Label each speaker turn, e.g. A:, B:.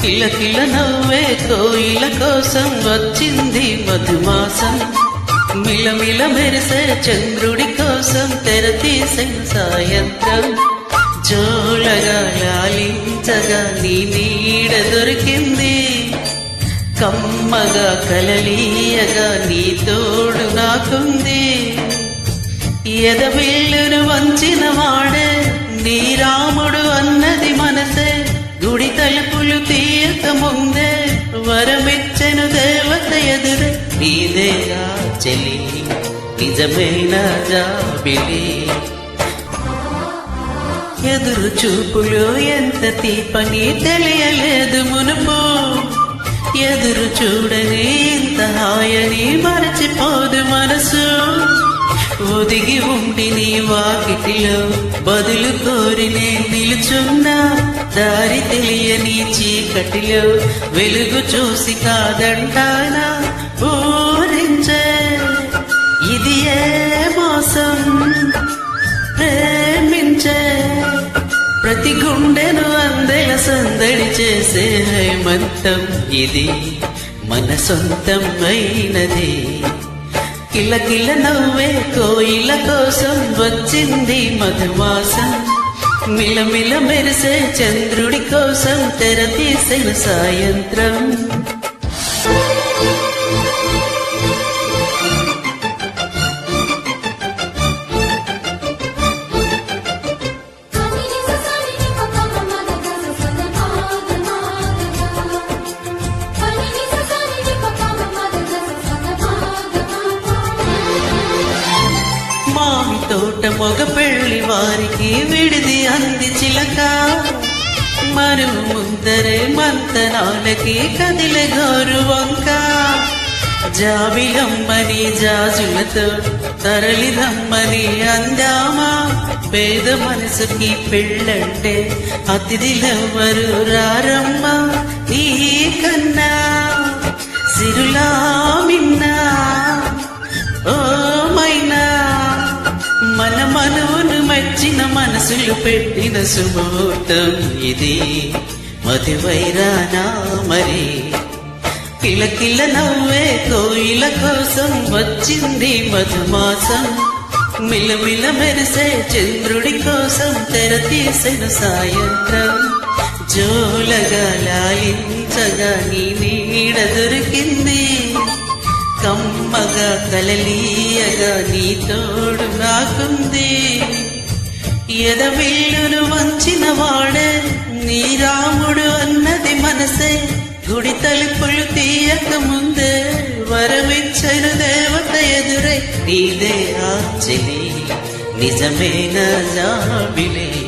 A: కిలకిల నవ్వే కోయిల కోసం వచ్చింది మధుమాసం. మిలమిల మెరిసే చంద్రుడి కోసం తెర తీసిన సాయంత్రం. జోలగా లాలించగా నీ నీడ దొరికింది. కమ్మగా కలలీయగా నీ తోడు నాకుంది. ఎదవిల్లును వంచిన వాడే నీ రాముడు అన్నది మనసే. గుడి తలుపులు తీయక ముందే వరమిచ్చెను దేవత ఎదురే. నీదేగా చెలి నిజమైన జాబిలి. ఎదురు చూపులు ఎంత తీపని తెలియలేదు మునుపు. ఎదురు చూడని ఇంత హాయని మరచిపోదు మనసు. ఒదిగి ఉండి నీ వాకిటిలో బదులు కోరి నేను నిలుచున్నా. దారి తెలియని చీకటిలో వెలుగు చూసి కాదంటానా. ఊరించే ఇది ఏ మోసం ప్రేమించే ప్రతి గుండెను అందెల సందడి చేసే హేమంతం. ఇది మన సొంతం అయినది. కిలకిల నవ్వే కోయిల కోసం వచ్చింది మధుమాసం. మిలమిల మెరిసే చంద్రుడి కోసం తెర తీసిన సాయంత్రం. తోట మొగ పెళ్లి వారికి విడిది అంది చిలక. మరువు ముందరే మంతనాలకి కదిలే గోరు వంక. జాబిలమ్మని జాజులతో తరలిరమ్మని అందామా. పేద మనసుకి పెళ్ళంటే అతిథిలెవ్వరు రారమ్మా. ఈ కన్నా సిరులా మిన్నా ఓ మైనా. మన మనవును మెచ్చిన మనసులు పెట్టిన సుముహూర్తం ఇది. మధువైరానా మరి. కిలకిల నవ్వే కోయిల కోసం వచ్చింది మధుమాసం. మిలమిల మెరిసే చంద్రుడి కోసం తెర తీసిన సాయంత్రం. జోలగా లాలించగా నీ నీడ దొరికింది. కమ్మగా కలలీయగా నీ తోడు నాకుంది. ఎదవిల్లును వంచిన వాడే నీ రాముడు అన్నది మనసే. గుడి తలుపులు తీయక ముందే వరమిచ్చను దేవత ఎదురై. నీదే ఆ చెలి నిజమైన జాబిలి.